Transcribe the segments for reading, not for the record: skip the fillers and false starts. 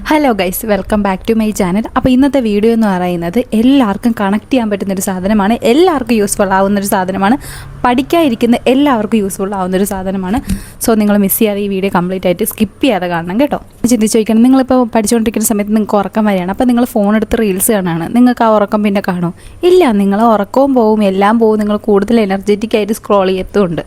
Hello guys, welcome back to my channel. അപ്പോൾ ഇന്നത്തെ video എന്ന് പറയുന്നത് എല്ലാവർക്കും കണക്ട് ചെയ്യാൻ പറ്റുന്നൊരു സാധനമാണ്, എല്ലാവർക്കും യൂസ്ഫുൾ ആവുന്നൊരു സാധനമാണ്, പഠിക്കാതിരിക്കുന്ന എല്ലാവർക്കും യൂസ്ഫുൾ ആവുന്നൊരു സാധനമാണ്. സോ നിങ്ങൾ മിസ് ചെയ്യാതെ ഈ വീഡിയോ കംപ്ലീറ്റ് ആയിട്ട് സ്കിപ്പ് ചെയ്യാതെ കാണണം കേട്ടോ. ചിന്തിച്ച് ചോദിക്കണം, നിങ്ങളിപ്പോൾ പഠിച്ചുകൊണ്ടിരിക്കുന്ന സമയത്ത് നിങ്ങൾക്ക് ഉറക്കം വരികയാണ്, അപ്പോൾ നിങ്ങൾ ഫോൺ എടുത്ത് റീൽസ് കാണാണ്, നിങ്ങൾക്ക് ആ ഉറക്കം പിന്നെ കാണും ഇല്ല, നിങ്ങൾ ഉറക്കവും പോവും, എല്ലാം പോവും, നിങ്ങൾ കൂടുതൽ എനർജറ്റിക് ആയിട്ട് സ്ക്രോൾ ചെയ്യത്തുണ്ട്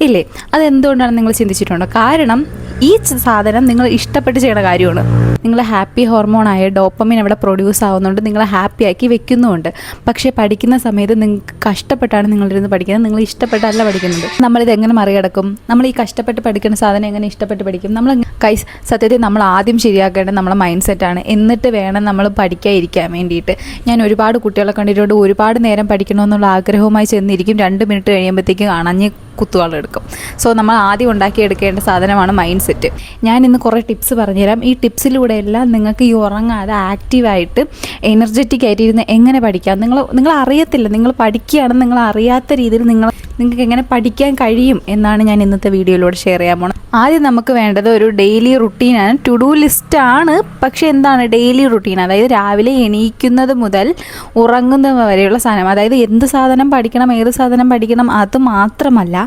ഇല്ലേ? അതെന്തുകൊണ്ടാണ് നിങ്ങൾ ചിന്തിച്ചിട്ടുണ്ടോ? കാരണം ഈ സാധനം നിങ്ങൾ ഇഷ്ടപ്പെട്ട് ചെയ്യുന്ന കാര്യമാണ്. നിങ്ങൾ ഹാപ്പി ഹോർമോണായ ഡോപ്പമിൻ അവിടെ പ്രൊഡ്യൂസ് ആവുന്നുണ്ട്, നിങ്ങളെ ഹാപ്പി ആക്കി വെക്കുന്നുമുണ്ട്. പക്ഷേ പഠിക്കുന്ന സമയത്ത് നിങ്ങൾക്ക് കഷ്ടപ്പെട്ടാണ് നിങ്ങളിരുന്ന് പഠിക്കുന്നത്, നിങ്ങൾ ഇഷ്ടപ്പെട്ടല്ല പഠിക്കുന്നത്. നമ്മളിത് എങ്ങനെ മറികടക്കും? നമ്മൾ ഈ കഷ്ടപ്പെട്ട് പഠിക്കുന്ന സാധനം എങ്ങനെ ഇഷ്ടപ്പെട്ട് പഠിക്കും? നമ്മൾ സത്യത്തിൽ നമ്മൾ ആദ്യം ശരിയാക്കേണ്ടത് നമ്മളെ മൈൻഡ് സെറ്റാണ്. എന്നിട്ട് വേണം നമ്മൾ പഠിക്കാതിരിക്കാൻ വേണ്ടിയിട്ട്. ഞാൻ ഒരുപാട് കുട്ടികളെ കണ്ടിട്ടുണ്ട്, ഒരുപാട് നേരം പഠിക്കണമെന്നുള്ള ആഗ്രഹവുമായി ചെന്നിരിക്കും, 2 മിനിറ്റ് കഴിയുമ്പോഴത്തേക്കും അണഞ്ഞ് കുത്തുവാളെടുക്കും. സോ നമ്മൾ ആദ്യം ഉണ്ടാക്കിയെടുക്കേണ്ട സാധനമാണ് മൈൻഡ് സെറ്റ്. ഞാൻ ഇന്ന് കുറേ ടിപ്സ് പറഞ്ഞുതരാം. ഈ ടിപ്സിലൂടെ എല്ലാം നിങ്ങൾക്ക് ഈ ഉറങ്ങാതെ ആക്റ്റീവായിട്ട് എനർജറ്റിക് ആയിട്ട് ഇരുന്ന് എങ്ങനെ പഠിക്കാം. നിങ്ങൾ അറിയത്തില്ല, നിങ്ങൾ പഠിക്കുകയാണെന്ന് നിങ്ങൾ അറിയാത്ത രീതിയിൽ നിങ്ങൾക്ക് എങ്ങനെ പഠിക്കാൻ കഴിയും എന്നാണ് ഞാൻ ഇന്നത്തെ വീഡിയോയിലൂടെ ഷെയർ ചെയ്യാൻ പോണത്. ആദ്യം നമുക്ക് വേണ്ടത് ഒരു ഡെയിലി റുട്ടീനാണ്, ടു ഡു ലിസ്റ്റാണ്. പക്ഷേ എന്താണ് ഡെയിലി റുട്ടീൻ? അതായത് രാവിലെ എണീക്കുന്നത് മുതൽ ഉറങ്ങുന്നത് വരെയുള്ള സാധനം. അതായത് എന്ത് സാധനം പഠിക്കണം, ഏത് സാധനം പഠിക്കണം, അത് മാത്രമല്ല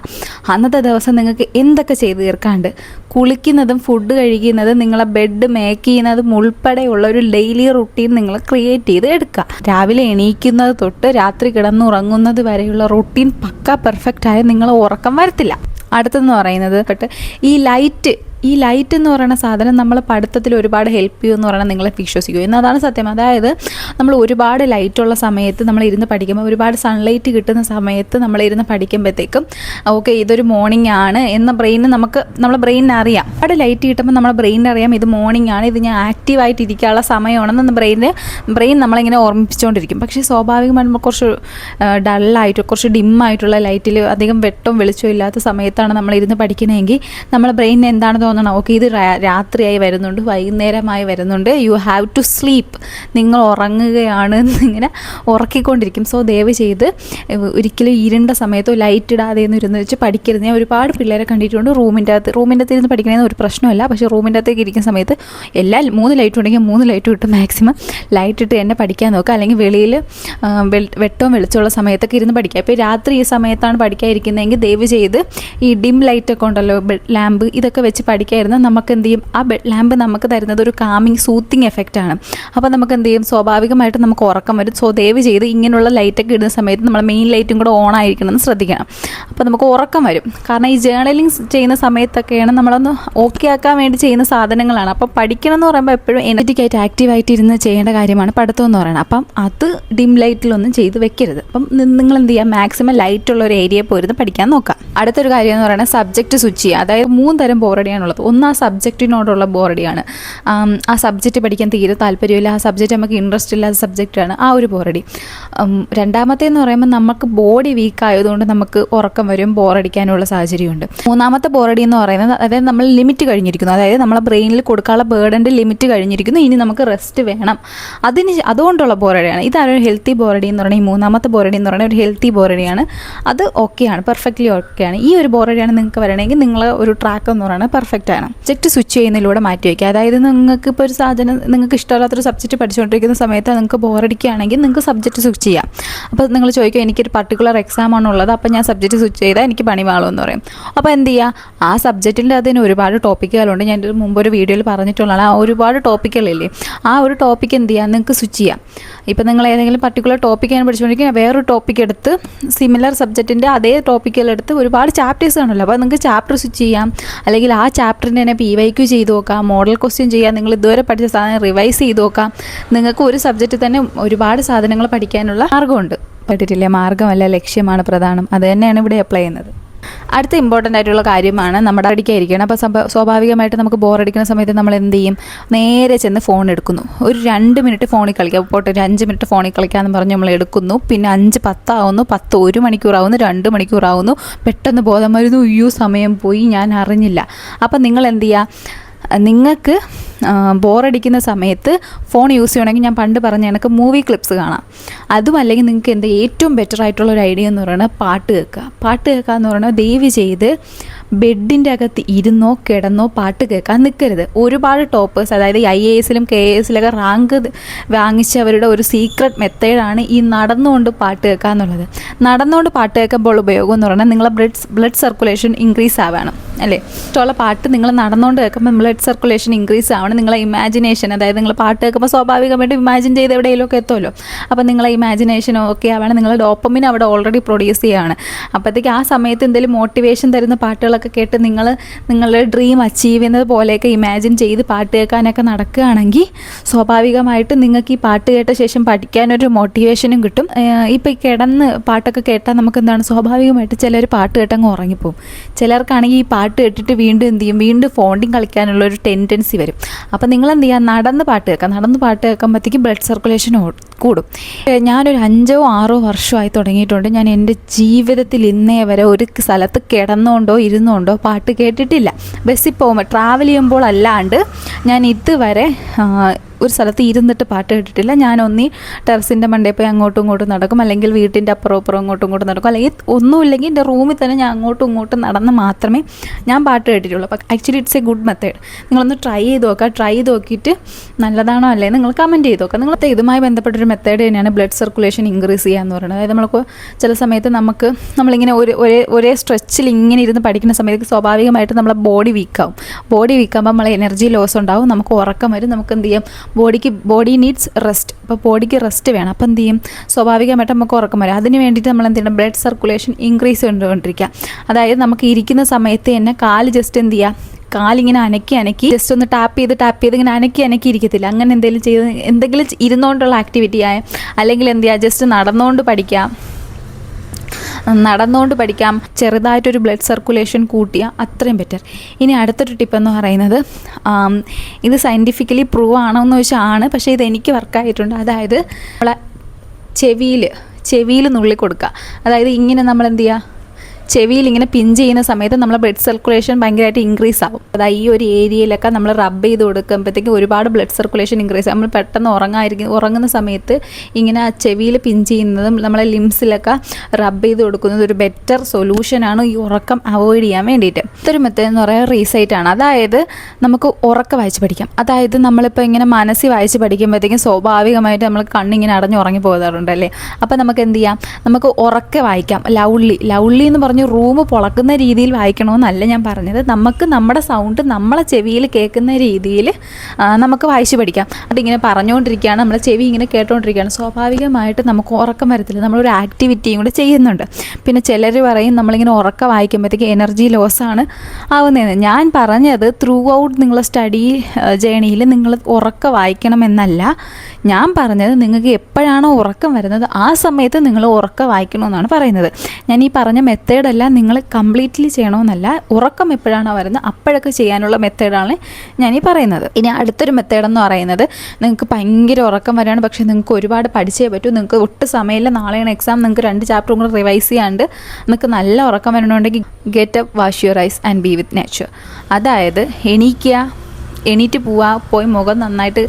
അന്നത്തെ ദിവസം നിങ്ങൾക്ക് എന്തൊക്കെ ചെയ്ത് തീർക്കാണ്ട്, കുളിക്കുന്നതും ഫുഡ് കഴിക്കുന്നതും നിങ്ങളെ ബെഡ് മേക്ക് ചെയ്യുന്നതും ഉൾപ്പെടെയുള്ള ഒരു ഡെയിലി റുട്ടീൻ നിങ്ങൾ ക്രിയേറ്റ് ചെയ്ത് എടുക്കുക. രാവിലെ എണീക്കുന്നത് തൊട്ട് രാത്രി കിടന്നുറങ്ങുന്നത് വരെയുള്ള റുട്ടീൻ പക്ക പെർഫെക്റ്റ് ആയ നിങ്ങൾ ഉറക്കം വരത്തില്ല. അടുത്തെന്ന് പറയുന്നത് ഈ ലൈറ്റ് എന്ന് പറയുന്ന സാധനം നമ്മൾ പഠിത്തത്തിൽ ഒരുപാട് ഹെൽപ്പ് ചെയ്യുമെന്ന് പറയുന്നത് നിങ്ങളെ വിശ്വസിക്കും എന്നതാണ് സത്യം. അതായത് നമ്മൾ ഒരുപാട് ലൈറ്റുള്ള സമയത്ത് നമ്മൾ ഇരുന്ന് പഠിക്കുമ്പോൾ, ഒരുപാട് സൺലൈറ്റ് കിട്ടുന്ന സമയത്ത് നമ്മൾ ഇരുന്ന് പഠിക്കുമ്പോഴത്തേക്കും ഓക്കെ ഇതൊരു മോർണിംഗ് ആണ് എന്ന നമ്മളെ ബ്രെയിനിന് അറിയാം. ഒരുപാട് ലൈറ്റ് കിട്ടുമ്പോൾ നമ്മളെ ബ്രെയിനിന് അറിയാം ഇത് മോർണിംഗ് ആണ്, ഇത് ഞാൻ ആക്റ്റീവായിട്ട് ഇരിക്കാനുള്ള സമയമാണെന്ന് ബ്രെയിൻ നമ്മളിങ്ങനെ ഓർമ്മിപ്പിച്ചുകൊണ്ടിരിക്കും. പക്ഷേ സ്വാഭാവികമായിട്ട് നമ്മൾ കുറച്ച് ഡള്ളായിട്ട്, കുറച്ച് ഡിമ്മായിട്ടുള്ള ലൈറ്റിൽ അധികം വെട്ടവും വെളിച്ചവും ഇല്ലാത്ത സമയത്താണ് നമ്മൾ ഇരുന്ന് പഠിക്കുന്നതെങ്കിൽ നമ്മളെ ബ്രെയിനിന് എന്താണ് തോന്നണം? ഓക്കെ ഇത് രാത്രിയായി വരുന്നുണ്ട്, വൈകുന്നേരമായി വരുന്നുണ്ട്, യു ഹാവ് ടു സ്ലീപ്പ്, നിങ്ങൾ ഉറങ്ങുകയാണ് എന്നിങ്ങനെ ഉറക്കിക്കൊണ്ടിരിക്കും. സോ ദയവ് ചെയ്ത് ഒരിക്കലും ഇരുണ്ട സമയത്തോ ലൈറ്റ് ഇടാതെ ഇരുന്ന് വെച്ച് പഠിക്കരുത്. ഞാൻ ഒരുപാട് പിള്ളേരെ കണ്ടിട്ടുണ്ട് റൂമിൻ്റെ അകത്ത് ഇരുന്ന് പഠിക്കണമെന്ന് ഒരു പ്രശ്നമല്ല. പക്ഷേ റൂമിൻ്റെ അകത്തേക്ക് ഇരിക്കുന്ന സമയത്ത് 3 ലൈറ്റ് ഉണ്ടെങ്കിൽ 3 ലൈറ്റ് ഇട്ട് മാക്സിമം ലൈറ്റ് ഇട്ട് തന്നെ പഠിക്കാൻ നോക്കുക. അല്ലെങ്കിൽ വെളിയിൽ വെട്ടവും വെളിച്ചമുള്ള സമയത്തൊക്കെ ഇരുന്ന് പഠിക്കുക. ഇപ്പോൾ രാത്രി ഈ സമയത്താണ് പഠിക്കാതിരിക്കുന്നതെങ്കിൽ ദയവ് ചെയ്ത് ഈ ഡിം ലൈറ്റൊക്കെ ഉണ്ടല്ലോ, ലാമ്പ്, ഇതൊക്കെ വെച്ച് പഠിക്കാതിരുന്നാൽ നമുക്ക് എന്ത് ചെയ്യും? ആ ലാമ്പ് നമുക്ക് തരുന്നത് ഒരു കാമിങ് സൂത്തിങ് എഫക്റ്റാണ്. അപ്പോൾ നമുക്ക് എന്ത് ചെയ്യും? സ്വാഭാവികമായിട്ട് നമുക്ക് ഉറക്കം വരും. സോ ദയവ് ചെയ്ത് ഇങ്ങനെയുള്ള ലൈറ്റൊക്കെ ഇടുന്ന സമയത്ത് നമ്മൾ മെയിൻ ലൈറ്റും കൂടെ ഓൺ ആയിരിക്കണമെന്ന് ശ്രദ്ധിക്കണം. അപ്പോൾ നമുക്ക് ഉറക്കം വരും. കാരണം ഈ ജേർണലിങ് ചെയ്യുന്ന സമയത്തൊക്കെയാണ് നമ്മളൊന്ന് ഓക്കെ ആക്കാൻ വേണ്ടി ചെയ്യുന്ന സാധനങ്ങളാണ്. അപ്പോൾ പഠിക്കണം എന്ന് പറയുമ്പോൾ എപ്പോഴും എനർജറ്റിക് ആയിട്ട് ആക്റ്റീവായിട്ട് ഇരുന്ന് ചെയ്യേണ്ട കാര്യമാണ് പഠിത്തം എന്ന് പറയുന്നത്. അപ്പം അത് ഡിം ലൈറ്റിലൊന്നും ചെയ്ത് വെക്കരുത്. അപ്പം നിങ്ങൾ എന്ത് ചെയ്യുക? മാക്സിമം ലൈറ്റുള്ള ഒരു ഏരിയയിൽ പോയിരുന്ന് പഠിക്കാൻ നോക്കാം. അടുത്തൊരു കാര്യം എന്ന് പറയുന്നത് സബ്ജക്റ്റ് സ്വിച്ച് ചെയ്യുക. അതായത് 3 തരം ബോറടിയാണുള്ളത്. ഒന്ന് ആ സബ്ജക്റ്റിനോടുള്ള ബോറടിയാണ്, ആ സബ്ജക്റ്റ് പഠിക്കാൻ തീരെ താല്പര്യമില്ല, ആ സബ്ജക്റ്റ് നമുക്ക് ഇൻട്രസ്റ്റ് ഇല്ലാത്ത സബ്ജക്റ്റാണ്, ആ ഒരു ബോറടി. രണ്ടാമത്തേന്ന് പറയുമ്പോൾ നമുക്ക് ബോഡി വീക്ക് ആയതുകൊണ്ട് നമുക്ക് ഉറക്കം വരും, ബോറടിക്കാനുള്ള സാഹചര്യമുണ്ട്. മൂന്നാമത്തെ ബോറടി എന്ന് പറയുന്നത് അതായത് നമ്മൾ ലിമിറ്റ് കഴിഞ്ഞിരിക്കുന്നു, അതായത് നമ്മളെ ബ്രെയിനിൽ കൊടുക്കാനുള്ള ബേർഡൻ്റെ ലിമിറ്റ് കഴിഞ്ഞിരിക്കുന്നു, ഇനി നമുക്ക് റെസ്റ്റ് വേണം, അതുകൊണ്ടുള്ള ബോറടിയാണ്. ഇതാണ് ഒരു ഹെൽത്തി ബോറടി എന്ന് പറയുന്നത്. ഈ മൂന്നാമത്തെ ബോറടി എന്ന് പറയുന്നത് ഒരു ഹെൽത്തി ബോറടിയാണ്. അത് ഓക്കെയാണ്, പെർഫെക്റ്റ്ലി ഓക്കെയാണ്. ഈ ഒരു ബോറടിയാണ് നിങ്ങൾക്ക് വരണമെങ്കിൽ നിങ്ങൾ ഒരു ട്രാക്ക് എന്ന് പറയുന്നത് പെർഫെക്റ്റ് ആണ്. സബ്ജക്റ്റ് സ്വിച്ച് ചെയ്യുന്നതിലൂടെ മാറ്റി വയ്ക്കുക. അതായത് നിങ്ങൾക്ക് ഇപ്പോൾ ഒരു സാധനം, നിങ്ങൾക്ക് ഇഷ്ടമല്ലാത്തൊരു സബ്ജക്റ്റ് പഠിച്ചുകൊണ്ടിരിക്കുന്ന സമയത്ത് നിങ്ങൾക്ക് ബോറടിക്കുകയാണെങ്കിൽ നിങ്ങൾക്ക് സബ്ജക്റ്റ് സ്വിച്ച് ചെയ്യാം. അപ്പോൾ നിങ്ങൾ ചോദിക്കുക എനിക്കൊരു പർട്ടിക്കുലർ എക്സാം ആണുള്ളത്, അപ്പോൾ ഞാൻ സബ്ജക്റ്റ് സ്വിച്ച് ചെയ്താൽ എനിക്ക് പണി വാളുമെന്ന് പറയും. അപ്പോൾ എന്ത് ചെയ്യുക? ആ സബ്ജക്റ്റിൻ്റെ അതിന് ഒരുപാട് ടോപ്പിക്കുകളുണ്ട്. ഞാൻ മുമ്പ് ഒരു വീഡിയോയിൽ പറഞ്ഞിട്ടുള്ളതാണ്, ആ ഒരുപാട് ടോപ്പിക്കുകളില്ലേ, ആ ഒരു ടോപ്പിക്ക് എന്ത് ചെയ്യുക? നിങ്ങൾക്ക് സ്വിച്ച് ചെയ്യാം. ഇപ്പോൾ നിങ്ങൾ ഏതെങ്കിലും പർട്ടിക്കുലർ ടോപ്പിക്കാണ് പഠിച്ചുകൊണ്ടിരിക്കുക, വേറൊരു ടോപ്പിക്ക് എടുത്ത് സിമിലർ സബ്ജക്റ്റിൻ്റെ അതേ ടോപ്പിക്കുകളെടുത്ത് ഒരുപാട് ചാപ്റ്റേഴ്സ് ആണല്ലോ, അപ്പോൾ നിങ്ങൾക്ക് ചാപ്റ്റർ സ്വിച്ച് ചെയ്യാം. അല്ലെങ്കിൽ ആ ചാപ്റ്ററിൻ്റെ തന്നെ PYQ ചെയ്ത് നോക്കാം, മോഡൽ ക്വസ്റ്റ്യൻ ചെയ്യാം, നിങ്ങൾ ഇതുവരെ പഠിച്ച സാധനം റിവൈസ് ചെയ്ത് നോക്കാം. നിങ്ങൾക്ക് ഒരു സബ്ജക്റ്റ് തന്നെ ഒരുപാട് സാധനങ്ങൾ പഠിക്കാനുള്ള മാർഗ്ഗമുണ്ട്. പഠിച്ചിട്ടില്ലേ? മാർഗ്ഗമല്ല, ലക്ഷ്യമാണ് പ്രധാനം. അത് തന്നെയാണ് ഇവിടെ അപ്ലൈ ചെയ്യുന്നത്. അടുത്ത ഇമ്പോർട്ടൻ്റ് ആയിട്ടുള്ള കാര്യമാണ് നമ്മുടെ പഠിക്കാതിരിക്കണം. അപ്പോൾ സ്വാഭാവികമായിട്ട് നമുക്ക് ബോറടിക്കുന്ന സമയത്ത് നമ്മൾ എന്ത് ചെയ്യും? നേരെ ചെന്ന് ഫോൺ എടുക്കുന്നു, ഒരു 2 മിനിറ്റ് ഫോണിൽ കളിക്കുക. പോട്ടെ, ഒരു 5 മിനിറ്റ് ഫോണിൽ കളിക്കാമെന്ന് പറഞ്ഞ് നമ്മൾ എടുക്കുന്നു. പിന്നെ 5:10 ആവുന്നു, 10 1 മണിക്കൂറാവുന്നു, 2 മണിക്കൂറാവുന്നു, പെട്ടെന്ന് ബോധം വരുന്നു, അയ്യോ സമയം പോയി, ഞാൻ അറിഞ്ഞില്ല. അപ്പം നിങ്ങൾ എന്ത് ചെയ്യുക? നിങ്ങൾക്ക് ബോറടിക്കുന്ന സമയത്ത് ഫോൺ യൂസ് ചെയ്യണമെങ്കിൽ ഞാൻ പണ്ട് പറഞ്ഞ കണക്ക് മൂവി ക്ലിപ്സ് കാണാം. അതും അല്ലെങ്കിൽ നിങ്ങൾക്ക് ഏറ്റവും ബെറ്റർ ആയിട്ടുള്ള ഒരു ഐഡിയ എന്ന് പറയുന്നത് പാട്ട് കേൾക്കുക എന്ന് പറയുന്നത്. ദയവ് ചെയ്ത് ബെഡിൻ്റെ അകത്ത് ഇരുന്നോ കിടന്നോ പാട്ട് കേൾക്കാൻ നിൽക്കരുത്. ഒരുപാട് ടോപ്പേഴ്സ്, അതായത് IAS-ലും KAS-ലൊക്കെ റാങ്ക് വാങ്ങിച്ചവരുടെ ഒരു സീക്രട്ട് മെത്തേഡാണ് ഈ നടന്നുകൊണ്ട് പാട്ട് കേൾക്കുക എന്നുള്ളത്. നടന്നുകൊണ്ട് പാട്ട് കേൾക്കുമ്പോൾ ഉപയോഗം എന്ന് പറഞ്ഞാൽ നിങ്ങളെ ബ്ലഡ് സർക്കുലേഷൻ ഇൻക്രീസ് ആവണം അല്ലേ. ഇഷ്ടമുള്ള പാട്ട് നിങ്ങൾ നടന്നുകൊണ്ട് കേൾക്കുമ്പോൾ ബ്ലഡ് സർക്കുലേഷൻ ഇൻക്രീസ് ആവണം. നിങ്ങളെ ഇമാജിനേഷൻ, അതായത് നിങ്ങൾ പാട്ട് കേൾക്കുമ്പോൾ സ്വാഭാവികമായിട്ട് ഇമാജിൻ ചെയ്ത് എവിടെയെങ്കിലുമൊക്കെ എത്തുമല്ലോ. അപ്പോൾ നിങ്ങളെ ഇമാജിനേഷനോ ഒക്കെ ആവണം. നിങ്ങൾ ഡോപ്പമിൻ അവിടെ ഓൾറെഡി പ്രൊഡ്യൂസ് ചെയ്യുകയാണ്. അപ്പോഴത്തേക്ക് ആ സമയത്ത് എന്തെങ്കിലും മോട്ടിവേഷൻ തരുന്ന പാട്ടുകളൊക്കെ കേട്ട് നിങ്ങളുടെ ഡ്രീം അച്ചീവ് ചെയ്യുന്നത് പോലെയൊക്കെ ഇമാജിൻ ചെയ്ത് പാട്ട് കേൾക്കാനൊക്കെ നടക്കുകയാണെങ്കിൽ സ്വാഭാവികമായിട്ട് നിങ്ങൾക്ക് ഈ പാട്ട് കേട്ട ശേഷം പഠിക്കാനൊരു മോട്ടിവേഷനും കിട്ടും. ഇപ്പോൾ ഈ കിടന്ന് പാട്ടൊക്കെ കേട്ടാൽ നമുക്ക് എന്താണ്, സ്വാഭാവികമായിട്ട് ചിലർ പാട്ട് കേട്ടങ്ങ് ഉറങ്ങിപ്പോവും. ചിലർക്കാണെങ്കിൽ ഈ പാട്ട് കേട്ടിട്ട് വീണ്ടും എന്ത് ചെയ്യും, വീണ്ടും ഫോണിങ് കളിക്കാനുള്ളൊരു ടെൻഡൻസി വരും. അപ്പോൾ നിങ്ങൾ എന്ത് ചെയ്യുക, നടന്ന് പാട്ട് കേൾക്കുമ്പോഴത്തേക്കും ബ്ലഡ് സർക്കുലേഷൻ കൂടും. ഞാനൊരു 5-6 വർഷമായി തുടങ്ങിയിട്ടുണ്ട്. ഞാൻ എൻ്റെ ജീവിതത്തിൽ ഇന്നേ വരെ ഒരു സ്ഥലത്ത് കിടന്നുകൊണ്ടോ ഇരുന്നുകൊണ്ടോ പാട്ട് കേട്ടിട്ടില്ല. ബസ്സിൽ പോകുമ്പോൾ ട്രാവൽ ചെയ്യുമ്പോൾ അല്ലാണ്ട് ഞാൻ ഇതുവരെ ഒരു സ്ഥലത്ത് ഇരുന്നിട്ട് പാട്ട് കേട്ടിട്ടില്ല. ഞാനൊന്നീ ടെറസിൻ്റെ മണ്ടയിൽ പോയി അങ്ങോട്ടും ഇങ്ങോട്ടും നടക്കും, അല്ലെങ്കിൽ വീട്ടിൻ്റെ അപ്പുറം അങ്ങോട്ടും ഇങ്ങോട്ടും നടക്കും, അല്ലെങ്കിൽ ഒന്നുമില്ലെങ്കിൽ എൻ്റെ റൂമിൽ തന്നെ ഞാൻ അങ്ങോട്ടും ഇങ്ങോട്ടും നടന്ന് മാത്രമേ ഞാൻ പാട്ട് കേട്ടിട്ടുള്ളൂ. അപ്പോൾ actually it's A good method. നിങ്ങളൊന്ന് ട്രൈ ചെയ്ത് നോക്കുക. ട്രൈ ചെയ്ത് നോക്കിയിട്ട് നല്ലതാണോ അല്ലേ നിങ്ങൾ കമൻറ്റ് ചെയ്ത് നോക്കുക. നിങ്ങൾ ഇതുമായി ബന്ധപ്പെട്ടൊരു മെത്തേഡ് തന്നെയാണ് ബ്ലഡ് സർക്കുലേഷൻ ഇൻക്രീസ് ചെയ്യുക എന്ന് പറയുന്നത്. അതായത് നമ്മൾക്ക് ചില സമയത്ത് നമ്മളിങ്ങനെ ഒരേ സ്ട്രെച്ചിൽ ഇങ്ങനെ ഇരുന്ന് പഠിക്കുന്ന സമയത്ത് സ്വാഭാവികമായിട്ട് നമ്മളെ ബോഡി വീക്കാവും. ബോഡി വീക്കാകുമ്പോൾ നമ്മളെ എനർജി ലോസ് ഉണ്ടാവും, നമുക്ക് ഉറക്കം വരും, നമുക്ക് എന്ത് ചെയ്യും, ബോഡി നീഡ്സ് റെസ്റ്റ്. അപ്പോൾ ബോഡിക്ക് റെസ്റ്റ് വേണം. അപ്പോൾ എന്ത് ചെയ്യും, സ്വാഭാവികമായിട്ട് നമുക്ക് ഉറക്കം വരും. അതിന് വേണ്ടിയിട്ട് നമ്മൾ എന്ത് ചെയ്യണം, ബ്ലഡ് സർക്കുലേഷൻ ഇൻക്രീസ് ചെയ്തുകൊണ്ടിരിക്കുക. അതായത് നമുക്ക് ഇരിക്കുന്ന സമയത്ത് തന്നെ കാല് ജസ്റ്റ് എന്ത് ചെയ്യുക, കാലിങ്ങനെ അനക്കി ജസ്റ്റ് ഒന്ന് ടാപ്പ് ചെയ്ത് ഇങ്ങനെ അനക്കി ഇരിക്കത്തില്ല. അങ്ങനെ എന്തെങ്കിലും ഇരുന്നുകൊണ്ടുള്ള ആക്ടിവിറ്റി ആയ, അല്ലെങ്കിൽ എന്ത് ചെയ്യുക, ജസ്റ്റ് നടന്നുകൊണ്ട് പഠിക്കാം, ചെറുതായിട്ടൊരു ബ്ലഡ് സർക്കുലേഷൻ കൂട്ടിയാൽ അത്രയും ബെറ്റർ. ഇനി അടുത്തൊരു ടിപ്പെന്ന് പറയുന്നത്, ഇത് സയൻറ്റിഫിക്കലി പ്രൂവ് ആണോ എന്ന് ചോദിച്ചാൽ ആണ്, പക്ഷേ ഇതെനിക്ക് വർക്കായിട്ടുണ്ട്. അതായത് നമ്മളെ ചെവിയിൽ നുള്ളി കൊടുക്കുക. അതായത് ഇങ്ങനെ നമ്മൾ എന്ത് ചെയ്യുക, ചെവിയിൽ ഇങ്ങനെ പിഞ്ച് ചെയ്യുന്ന സമയത്ത് നമ്മളെ ബ്ലഡ് സർക്കുലേഷൻ ഭയങ്കരമായിട്ട് ഇൻക്രീസ് ആവും. അതായത് ഈ ഒരു ഏരിയയിലൊക്കെ നമ്മൾ റബ്ബ് ചെയ്ത് കൊടുക്കുമ്പോഴത്തേക്കും ഒരുപാട് ബ്ലഡ് സർക്കുലേഷൻ ഇൻക്രീസ് ആവും. നമ്മൾ പെട്ടെന്ന് ഉറങ്ങുന്ന സമയത്ത് ഇങ്ങനെ ചെവിയിൽ പിഞ്ച് ചെയ്യുന്നതും നമ്മളെ ലിംസിലൊക്കെ റബ്ബ് ചെയ്ത് കൊടുക്കുന്നത് ഒരു ബെറ്റർ സൊല്യൂഷനാണ് ഈ ഉറക്കം അവോയ്ഡ് ചെയ്യാൻ വേണ്ടിയിട്ട്. ഇതൊരു മെത്തേഡ് എന്ന് പറയുന്നത് റീസൈറ്റാണ്. അതായത് നമുക്ക് ഉറക്കം വായിച്ച് പഠിക്കാം. അതായത് നമ്മളിപ്പോൾ ഇങ്ങനെ മനസ്സിൽ വായിച്ച് പഠിക്കുമ്പോഴത്തേക്കും സ്വാഭാവികമായിട്ട് നമ്മൾ കണ്ണിങ്ങനെ അടഞ്ഞ് ഉറങ്ങി പോകാറുണ്ടല്ലേ. അപ്പോൾ നമുക്ക് എന്ത് ചെയ്യാം, നമുക്ക് ഉറക്കെ വായിക്കാം. ലൗള്ളി എന്ന് റൂം പൊളക്കുന്ന രീതിയിൽ വായിക്കണമെന്നല്ല ഞാൻ പറഞ്ഞത്. നമുക്ക് നമ്മുടെ സൗണ്ട് നമ്മളെ ചെവിയിൽ കേൾക്കുന്ന രീതിയിൽ നമുക്ക് വായിച്ച് പഠിക്കാം. അതിങ്ങനെ പറഞ്ഞുകൊണ്ടിരിക്കുകയാണ്, നമ്മളെ ചെവി ഇങ്ങനെ കേട്ടുകൊണ്ടിരിക്കുകയാണ്, സ്വാഭാവികമായിട്ട് നമുക്ക് ഉറക്കം വരത്തില്ല. നമ്മളൊരു ആക്ടിവിറ്റിയും കൂടെ ചെയ്യുന്നുണ്ട്. പിന്നെ ചിലർ പറയും നമ്മളിങ്ങനെ ഉറക്കം വായിക്കുമ്പോഴത്തേക്ക് എനർജി ലോസാണ് ആവുന്നതെന്ന്. ഞാൻ പറഞ്ഞത് ത്രൂ ഔട്ട് നിങ്ങളെ സ്റ്റഡി ജേണിയിൽ നിങ്ങൾ ഉറക്കം വായിക്കണമെന്നല്ല. ഞാൻ പറഞ്ഞത് നിങ്ങൾക്ക് എപ്പോഴാണോ ഉറക്കം വരുന്നത് ആ സമയത്ത് നിങ്ങൾ ഉറക്കം വായിക്കണമെന്നാണ് പറയുന്നത്. ഞാൻ ഈ പറഞ്ഞ മെത്തേഡെല്ലാം നിങ്ങൾ കംപ്ലീറ്റ്ലി ചെയ്യണമെന്നല്ല. ഉറക്കം എപ്പോഴാണോ വരുന്നത് അപ്പോഴൊക്കെ ചെയ്യാനുള്ള മെത്തേഡാണ് ഞാനീ പറയുന്നത്. ഇനി അടുത്തൊരു മെത്തേഡെന്ന് പറയുന്നത്, നിങ്ങൾക്ക് ഭയങ്കര ഉറക്കം വരികയാണ്, പക്ഷേ നിങ്ങൾക്ക് ഒരുപാട് പഠിച്ചേ പറ്റൂ, നിങ്ങൾക്ക് ഒട്ടും സമയമില്ല, നാളെയാണ് എക്സാം, നിങ്ങൾക്ക് 2 ചാപ്റ്ററും കൂടെ റിവൈസ് ചെയ്യാണ്ട് നിങ്ങൾക്ക് നല്ല ഉറക്കം വരണമെന്നുണ്ടെങ്കിൽ get up, wash your eyes and be with nature. അതായത് എണീറ്റ് പോയി മുഖം നന്നായിട്ട്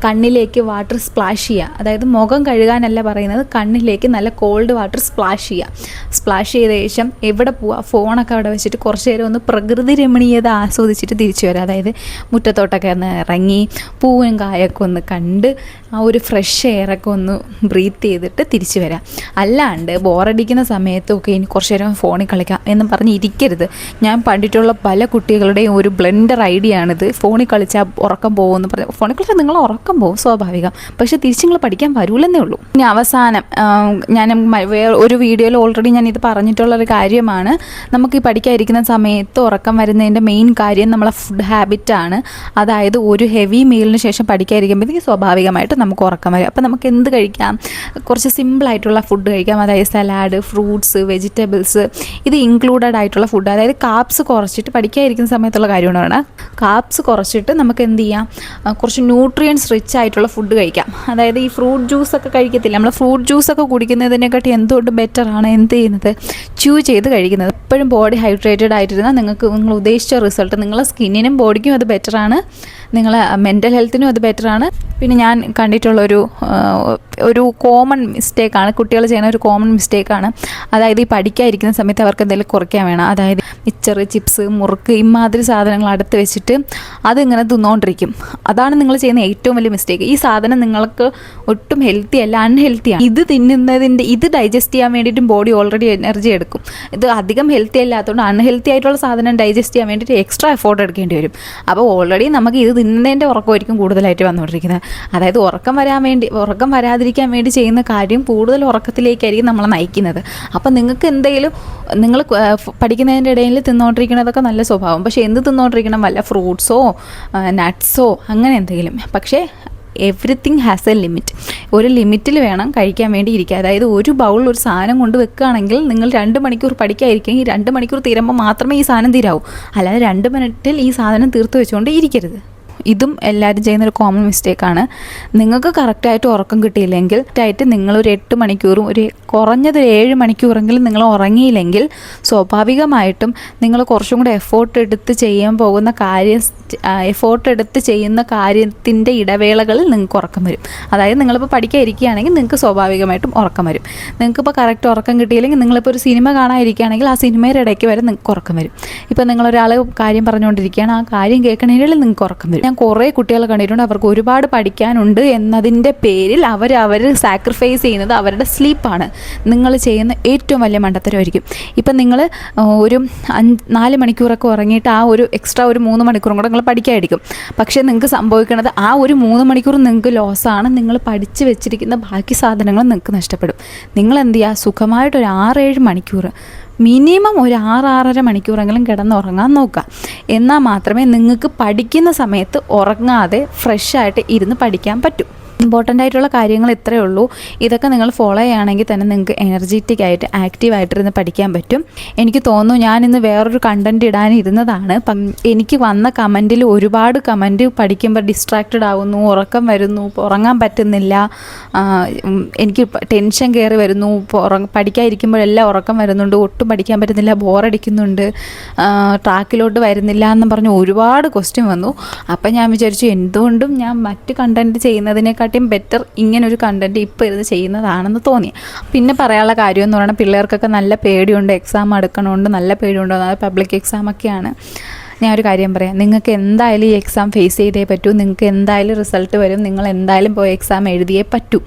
കണ്ണിലേക്ക് വാട്ടർ സ്പ്ലാഷ് ചെയ്യുക. അതായത് മുഖം കഴുകാനല്ല പറയുന്നത്, കണ്ണിലേക്ക് നല്ല കോൾഡ് വാട്ടർ സ്പ്ലാഷ് ചെയ്ത ശേഷം എവിടെ പോവുക, ഫോണൊക്കെ അവിടെ വെച്ചിട്ട് കുറച്ച് നേരം ഒന്ന് പ്രകൃതി രമണീയത ആസ്വദിച്ചിട്ട് തിരിച്ചു വരിക. അതായത് മുറ്റത്തോട്ടൊക്കെ ഒന്ന് ഇറങ്ങി പൂവും കായൊക്കെ ഒന്ന് കണ്ട് ആ ഒരു ഫ്രഷ് എയറൊക്കെ ഒന്ന് ബ്രീത്ത് ചെയ്തിട്ട് തിരിച്ചു വരാം. അല്ലാണ്ട് ബോറടിക്കുന്ന സമയത്തൊക്കെ ഇനി കുറച്ച് നേരം ഫോണിൽ കളിക്കാം എന്ന് പറഞ്ഞ് ഇരിക്കരുത്. ഞാൻ കണ്ടിട്ടുള്ള പല കുട്ടികളുടെയും ഒരു ബ്ലെൻഡർ ഐഡിയ ആണിത്. ഫോണിൽ കളിച്ചാൽ ഉറക്കം പോകുമെന്ന് പറഞ്ഞാൽ, ഫോണിൽ കളിച്ചാൽ നിങ്ങൾ ഉറക്കം പോകും സ്വാഭാവികം, പക്ഷേ തിരിച്ച് നിങ്ങൾ പഠിക്കാൻ വരൂലെന്നേ ഉള്ളൂ. ഇനി അവസാനം ഞാൻ ഒരു വീഡിയോയിൽ ഓൾറെഡി ഞാൻ ഇത് പറഞ്ഞിട്ടുള്ളൊരു കാര്യമാണ്. നമുക്ക് ഈ പഠിക്കാതിരിക്കുന്ന സമയത്ത് ഉറക്കം വരുന്നതിൻ്റെ മെയിൻ കാര്യം നമ്മളെ ഫുഡ് ഹാബിറ്റാണ്. അതായത് ഒരു ഹെവി മീലിന് ശേഷം പഠിക്കാതിരിക്കുമ്പോഴത്തേക്ക് സ്വാഭാവികമായിട്ട് നമുക്ക് ഉറക്കം വരും. അപ്പോൾ നമുക്ക് എന്ത് കഴിക്കാം, കുറച്ച് സിമ്പിളായിട്ടുള്ള ഫുഡ് കഴിക്കാം. അതായത് സലാഡ്, ഫ്രൂട്ട്സ്, വെജിറ്റബിൾസ്, ഇത് ഇൻക്ലൂഡഡ് ആയിട്ടുള്ള ഫുഡ്. അതായത് കാപ്സ് കുറച്ചിട്ട് പഠിക്കാതിരിക്കുന്ന സമയത്തുള്ള കാര്യമാണ്. കാപ്സ് കുറച്ചിട്ട് നമുക്ക് എന്ത് ചെയ്യാം, കുറച്ച് ന്യൂട്രിയൻസ് റിച്ച് ആയിട്ടുള്ള ഫുഡ് കഴിക്കാം. അതായത് ഈ ഫ്രൂട്ട് ജ്യൂസൊക്കെ കഴിക്കത്തില്ല, നമ്മൾ ഫ്രൂട്ട് ജ്യൂസൊക്കെ കുടിക്കുന്നതിനെക്കാട്ടി എന്തുകൊണ്ട് ബെറ്ററാണ് എന്ത് ചെയ്യുന്നത്, ച്യൂ ചെയ്ത് കഴിക്കുന്നത്. എപ്പോഴും ബോഡി ഹൈഡ്രേറ്റഡ് ആയിട്ടിരുന്നാൽ നിങ്ങൾ ഉദ്ദേശിച്ച റിസൾട്ട് നിങ്ങളെ സ്കിന്നിനും ബോഡിക്കും അത് ബെറ്ററാണ്, നിങ്ങളെ മെൻ്റൽ ഹെൽത്തിനും അത് ബെറ്ററാണ്. പിന്നെ ഞാൻ കണ്ടിട്ടുള്ളൊരു ഒരു കോമൺ മിസ്റ്റേക്കാണ്, കുട്ടികൾ ചെയ്യുന്ന ഒരു കോമൺ മിസ്റ്റേക്കാണ്. അതായത് ഈ പഠിക്കാതിരിക്കുന്ന സമയത്ത് അവർക്ക് എന്തെങ്കിലും കുറയ്ക്കാൻ വേണം. അതായത് മിച്ചർ, ചിപ്സ്, മുറുക്ക് ഇമാതിരി സാധനങ്ങൾ അടുത്ത് വെച്ചിട്ട് അതിങ്ങനെ തിന്നുകൊണ്ടിരിക്കും. അതാണ് നിങ്ങൾ ചെയ്യുന്ന ഏറ്റവും വലിയ മിസ്റ്റേക്ക്. ഈ സാധനം നിങ്ങൾക്ക് ഒട്ടും ഹെൽത്തി അല്ല, അൺഹെൽത്തിയാണ്. ഇത് തിന്നുന്നതിൻ്റെ ഇത് ഡൈജസ്റ്റ് ചെയ്യാൻ വേണ്ടിയിട്ടും ബോഡി ഓൾറെഡി എനർജി എടുക്കും. ഇത് അധികം ഹെൽത്തി അല്ലാത്തതുകൊണ്ട് അൺഹെൽത്തി ആയിട്ടുള്ള സാധനം ഡൈജസ്റ്റ് ചെയ്യാൻ വേണ്ടിയിട്ട് എക്സ്ട്രാ എഫോർട്ട് എടുക്കേണ്ടി വരും. അപ്പോൾ ഓൾറെഡി നമുക്ക് ഇത് തിന്നുന്നതിൻ്റെ ഉറക്കമായിരിക്കും കൂടുതലായിട്ട് വന്നുകൊണ്ടിരിക്കുന്നത്. അതായത് ഉറക്കം വരാതിരിക്കാൻ വേണ്ടി ചെയ്യുന്ന കാര്യം കൂടുതൽ ഉറക്കത്തിലേക്കായിരിക്കും നമ്മളെ നയിക്കുന്നത്. അപ്പം നിങ്ങൾക്ക് എന്തെങ്കിലും നിങ്ങൾ പഠിക്കുന്നതിൻ്റെ ഇടയിൽ തിന്നുകൊണ്ടിരിക്കുന്നതൊക്കെ നല്ല സ്വഭാവം, പക്ഷേ എന്ത് തിന്നുകൊണ്ടിരിക്കണം, വല്ല ഫ്രൂട്ട്സോ നട്ട്സോ അങ്ങനെ എന്തെങ്കിലും. പക്ഷേ എവറിത്തിങ് ഹാസ് എ ലിമിറ്റ്. ഒരു ലിമിറ്റിൽ വേണം കഴിക്കാൻ വേണ്ടി ഇരിക്കുക. അതായത് ഒരു ബൗളിൽ ഒരു സാധനം കൊണ്ട് വെക്കുകയാണെങ്കിൽ നിങ്ങൾ 2 മണിക്കൂർ പഠിക്കാതിരിക്കുമെങ്കിൽ 2 മണിക്കൂർ തീരുമ്പോൾ മാത്രമേ ഈ സാധനം തീരാവൂ. അല്ലാതെ 2 മിനിറ്റിൽ ഈ സാധനം തീർത്ത് വെച്ചുകൊണ്ട് ഇരിക്കരുത്. ഇതും എല്ലാവരും ചെയ്യുന്നൊരു കോമൺ മിസ്റ്റേക്കാണ്. നിങ്ങൾക്ക് കറക്റ്റായിട്ട് ഉറക്കം കിട്ടിയില്ലെങ്കിൽ നിങ്ങളൊരു 8 മണിക്കൂറും കുറഞ്ഞത് 7 മണിക്കൂറെങ്കിലും നിങ്ങൾ ഉറങ്ങിയില്ലെങ്കിൽ സ്വാഭാവികമായിട്ടും നിങ്ങൾ കുറച്ചും കൂടെ എഫോർട്ട് എടുത്ത് ചെയ്യുന്ന കാര്യത്തിൻ്റെ ഇടവേളകളിൽ നിങ്ങൾക്ക് ഉറക്കം വരും. അതായത് നിങ്ങളിപ്പോൾ പഠിക്കാതിരിക്കുകയാണെങ്കിൽ നിങ്ങൾക്ക് സ്വാഭാവികമായിട്ടും ഉറക്കം വരും. നിങ്ങൾക്കിപ്പോൾ കറക്റ്റ് ഉറക്കം കിട്ടിയില്ലെങ്കിൽ നിങ്ങളിപ്പോൾ ഒരു സിനിമ കാണാതിരിക്കുകയാണെങ്കിൽ ആ സിനിമയുടെ ഇടയ്ക്ക് വരെ നിങ്ങൾക്ക് ഉറക്കം വരും. ഇപ്പോൾ നിങ്ങളൊരാൾ കാര്യം പറഞ്ഞുകൊണ്ടിരിക്കുകയാണ്, ആ കാര്യം കേൾക്കണമെങ്കിൽ നിങ്ങൾക്ക് ഉറക്കം വരും. ഞാൻ കുറേ കുട്ടികളെ കണ്ടിട്ടുണ്ട്, അവർക്ക് ഒരുപാട് പഠിക്കാനുണ്ട് എന്നതിൻ്റെ പേരിൽ അവർ സാക്രിഫൈസ് ചെയ്യുന്നത് അവരുടെ സ്ലീപ്പാണ്. നിങ്ങൾ ചെയ്യുന്ന ഏറ്റവും വലിയ മണ്ടത്തരമായിരിക്കും. ഇപ്പം നിങ്ങൾ ഒരു 4 മണിക്കൂറൊക്കെ ഉറങ്ങിയിട്ട് ആ ഒരു എക്സ്ട്രാ ഒരു 3 മണിക്കൂറും കൂടെ നിങ്ങൾ പഠിക്കാതിരിക്കും. പക്ഷേ നിങ്ങൾക്ക് സംഭവിക്കുന്നത് ആ ഒരു 3 മണിക്കൂർ നിങ്ങൾക്ക് ലോസാണ്. നിങ്ങൾ പഠിച്ച് വെച്ചിരിക്കുന്ന ബാക്കി സാധനങ്ങൾ നിങ്ങൾക്ക് നഷ്ടപ്പെടും. നിങ്ങൾ എന്ത് ചെയ്യുക, സുഖമായിട്ടൊരു 6-7 മണിക്കൂർ, മിനിമം ഒരു 6-6.5 മണിക്കൂറെങ്കിലും കിടന്നുറങ്ങാൻ നോക്കുക. എന്നാൽ മാത്രമേ നിങ്ങൾക്ക് പഠിക്കുന്ന സമയത്ത് ഉറങ്ങാതെ ഫ്രഷായിട്ട് ഇരുന്ന് പഠിക്കാൻ പറ്റൂ. ഇമ്പോർട്ടൻ്റ് ആയിട്ടുള്ള കാര്യങ്ങൾ ഇത്രയേ ഉള്ളൂ. ഇതൊക്കെ നിങ്ങൾ ഫോളോ ചെയ്യുകയാണെങ്കിൽ തന്നെ നിങ്ങൾക്ക് എനർജറ്റിക് ആയിട്ട് ആക്റ്റീവായിട്ടിരുന്ന് പഠിക്കാൻ പറ്റും. എനിക്ക് തോന്നുന്നു ഞാനിന്ന് വേറൊരു കണ്ടൻറ്റ് ഇടാനിരുന്നതാണ്. എനിക്ക് വന്ന കമൻറ്റിൽ ഒരുപാട് കമൻറ്റ് പഠിക്കുമ്പോൾ ഡിസ്ട്രാക്റ്റഡ് ആവുന്നു, ഉറക്കം വരുന്നു, ഉറങ്ങാൻ പറ്റുന്നില്ല, എനിക്ക് ടെൻഷൻ കയറി വരുന്നു, പഠിക്കാതിരിക്കുമ്പോഴെല്ലാം ഉറക്കം വരുന്നുണ്ട്, ഒട്ടും പഠിക്കാൻ പറ്റുന്നില്ല, ബോറടിക്കുന്നുണ്ട്, ട്രാക്കിലോട്ട് വരുന്നില്ല എന്ന് പറഞ്ഞ് ഒരുപാട് ക്വസ്റ്റ്യൻ വന്നു. അപ്പം ഞാൻ വിചാരിച്ചു എന്തുകൊണ്ടും ഞാൻ മറ്റ് കണ്ടൻറ്റ് ചെയ്യുന്നതിനേക്കാൾ ബെറ്റർ ഇങ്ങനൊരു കണ്ടൻറ്റ് ഇപ്പോൾ ഇരുന്ന് ചെയ്യുന്നതാണെന്ന് തോന്നി. പിന്നെ പറയാനുള്ള കാര്യം എന്ന് പറയുന്നത് പിള്ളേർക്കൊക്കെ നല്ല പേടിയുണ്ട്, എക്സാം എടുക്കണമുണ്ട്, നല്ല പേടിയുണ്ടോ, അത് പബ്ലിക് എക്സാമൊക്കെയാണ്. ഞാനൊരു കാര്യം പറയാം, നിങ്ങൾക്ക് എന്തായാലും ഈ എക്സാം ഫേസ് ചെയ്തേ പറ്റൂ. നിങ്ങൾക്ക് എന്തായാലും റിസൾട്ട് വരും, നിങ്ങൾ എന്തായാലും പോയി എക്സാം എഴുതിയേ പറ്റൂ.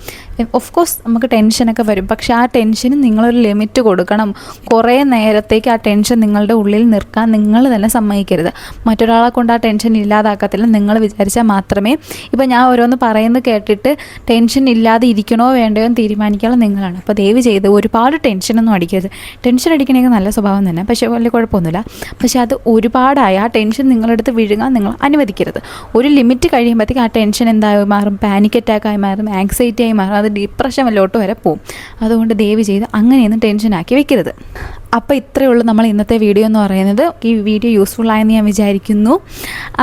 ഓഫ് കോഴ്സ് നമുക്ക് ടെൻഷനൊക്കെ വരും, പക്ഷേ ആ ടെൻഷന് നിങ്ങളൊരു ലിമിറ്റ് കൊടുക്കണം. കുറേ നേരത്തേക്ക് ആ ടെൻഷൻ നിങ്ങളുടെ ഉള്ളിൽ നിൽക്കാൻ നിങ്ങൾ തന്നെ സമ്മതിക്കരുത്. മറ്റൊരാളെ കൊണ്ട് ആ ടെൻഷൻ ഇല്ലാതാക്കത്തില്ല. നിങ്ങൾ വിചാരിച്ചാൽ മാത്രമേ. ഇപ്പോൾ ഞാൻ ഓരോന്ന് പറയുന്നത് കേട്ടിട്ട് ടെൻഷൻ ഇല്ലാതെ ഇരിക്കണോ വേണ്ടയോ എന്ന് തീരുമാനിക്കാനുള്ള നിങ്ങളാണ്. അപ്പോൾ ദയവ് ചെയ്ത് ഒരുപാട് ടെൻഷനൊന്നും അടിക്കരുത്. ടെൻഷൻ അടിക്കണമെങ്കിൽ നല്ല സ്വഭാവം തന്നെ, പക്ഷേ വലിയ കുഴപ്പമൊന്നുമില്ല. പക്ഷേ അത് ഒരുപാടായ ആ ടെൻഷൻ നിങ്ങളെടുത്ത് വിഴുങ്ങാൻ നിങ്ങൾ അനുവദിക്കരുത്. ഒരു ലിമിറ്റ് കഴിയുമ്പോഴത്തേക്ക് ആ ടെൻഷൻ എന്തായി മാറും, പാനിക് അറ്റാക്കായി മാറും, ആങ്സൈറ്റി ആയി മാറും, അത് ഡിപ്രഷൻ വല്ലോട്ട് വരെ പോവും. അതുകൊണ്ട് ദയവ് ചെയ്ത് അങ്ങനെയൊന്നും ടെൻഷനാക്കി വെക്കരുത്. അപ്പോൾ ഇത്രയേ ഉള്ളൂ നമ്മൾ ഇന്നത്തെ വീഡിയോ എന്ന് പറയുന്നത്. ഈ വീഡിയോ യൂസ്ഫുൾ ആയെന്ന് ഞാൻ വിചാരിക്കുന്നു.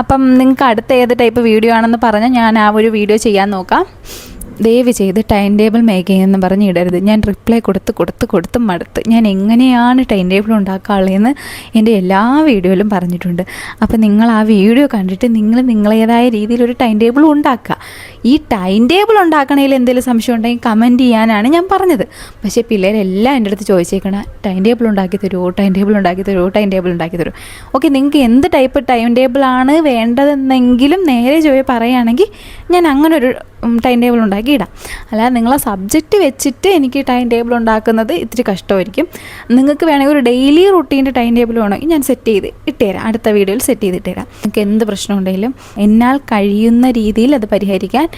അപ്പം നിങ്ങൾക്ക് അടുത്ത ഏത് ടൈപ്പ് വീഡിയോ ആണെന്ന് പറഞ്ഞാൽ ഞാൻ ആ ഒരു വീഡിയോ ചെയ്യാൻ നോക്കാം. ദയവ് ചെയ്ത് ടൈം ടേബിൾ മേക്കിംഗ് എന്ന് പറഞ്ഞ് ഇടരുത്. ഞാൻ റിപ്ലൈ കൊടുത്ത് മടുത്ത്. ഞാൻ എങ്ങനെയാണ് ടൈം ടേബിൾ ഉണ്ടാക്കാനുള്ളതെന്ന് എൻ്റെ എല്ലാ വീഡിയോയിലും പറഞ്ഞിട്ടുണ്ട്. അപ്പോൾ നിങ്ങൾ ആ വീഡിയോ കണ്ടിട്ട് നിങ്ങളേതായ രീതിയിലൊരു ടൈം ടേബിൾ ഉണ്ടാക്കുക. ഈ ടൈം ടേബിൾ ഉണ്ടാക്കണതിൽ എന്തെങ്കിലും സംശയം ഉണ്ടെങ്കിൽ കമൻറ്റ് ചെയ്യാനാണ് ഞാൻ പറഞ്ഞത്. പക്ഷേ പിള്ളേരെല്ലാം എൻ്റെ അടുത്ത് ചോദിച്ചേക്കണം, ടൈം ടേബിൾ ഉണ്ടാക്കി തരുമോ, ടൈം ടേബിൾ ഉണ്ടാക്കി തരുമോ, ടൈം ടേബിൾ ഉണ്ടാക്കി തരുമോ. ഓക്കെ, നിങ്ങൾക്ക് എന്ത് ടൈപ്പ് ടൈം ടേബിളാണ് വേണ്ടതെന്നെങ്കിലും നേരെ പറയുകയാണെങ്കിൽ ഞാൻ അങ്ങനൊരു ടൈം ടേബിൾ ഉണ്ടാക്കി ഇടാം. അല്ലാതെ നിങ്ങളെ സബ്ജക്റ്റ് വെച്ചിട്ട് എനിക്ക് ടൈം ടേബിൾ ഉണ്ടാക്കുന്നത് ഇത്തിരി കഷ്ടമായിരിക്കും. നിങ്ങൾക്ക് വേണമെങ്കിൽ ഒരു ഡെയിലി റുട്ടീൻ്റെ ടൈം ടേബിൾ വേണമെങ്കിൽ ഞാൻ സെറ്റ് ചെയ്ത് ഇട്ടുതരാം, അടുത്ത വീഡിയോയിൽ സെറ്റ് ചെയ്തിട്ടുതരാം. നിങ്ങൾക്ക് എന്ത് പ്രശ്നം ഉണ്ടെങ്കിലും എന്നാൽ കഴിയുന്ന രീതിയിൽ അത് പരിഹരിക്കാൻ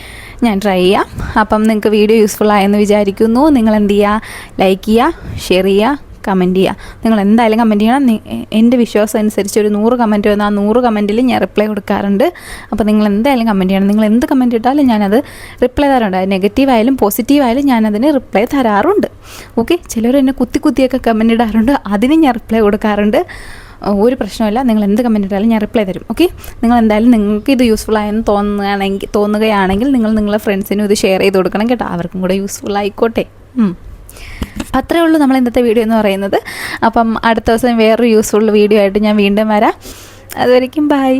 ഞാൻ ട്രൈ ചെയ്യാം. അപ്പം നിങ്ങൾക്ക് വീഡിയോ യൂസ്ഫുൾ ആയെന്ന് വിചാരിക്കുന്നു. നിങ്ങൾ എന്ത് ചെയ്യുക, ലൈക്ക് ചെയ്യുക, ഷെയർ ചെയ്യുക, കമൻറ്റ് ചെയ്യുക. നിങ്ങൾ എന്തായാലും കമൻറ്റ് ചെയ്യണം. എൻ്റെ വിശ്വാസം അനുസരിച്ച് ഒരു 100 കമൻറ്റ് വന്നാൽ ആ 100 കമൻറ്റിൽ ഞാൻ റിപ്ലൈ കൊടുക്കാറുണ്ട്. അപ്പോൾ നിങ്ങൾ എന്തായാലും കമൻറ്റ് ചെയ്യണം. നിങ്ങൾ എന്ത് കമൻറ്റ് ഇട്ടാലും ഞാനത് റിപ്ലൈ തരാറുണ്ട്. അത് നെഗറ്റീവായാലും പോസിറ്റീവായാലും ഞാനതിന് റിപ്ലൈ തരാറുണ്ട്. ഓക്കെ, ചിലർ എന്നെ കുത്തിയൊക്കെ കമൻറ്റ് ഇടാറുണ്ട്, അതിന് ഞാൻ റിപ്ലൈ കൊടുക്കാറുണ്ട്. ഒരു പ്രശ്നമില്ല, നിങ്ങൾ എന്ത് കമൻറ്റ് ഇട്ടാലും ഞാൻ റിപ്ലൈ തരും. ഓക്കെ, നിങ്ങൾ എന്തായാലും നിങ്ങൾക്ക് ഇത് യൂസ്ഫുൾ ആയെന്ന് തോന്നുകയാണെങ്കിൽ നിങ്ങൾ നിങ്ങളെ ഫ്രണ്ട്സിനും ഇത് ഷെയർ ചെയ്ത് കൊടുക്കണം കേട്ടോ, അവർക്കും കൂടെ യൂസ്ഫുൾ ആയിക്കോട്ടെ. അത്രേ ഉള്ളൂ നമ്മൾ ഇന്നത്തെ വീഡിയോ എന്ന് പറയുന്നത്. അപ്പം അടുത്ത ദിവസം വേറൊരു യൂസ്ഫുൾ വീഡിയോ ആയിട്ട് ഞാൻ വീണ്ടും വരാം. അതുവരേക്കും ബൈ.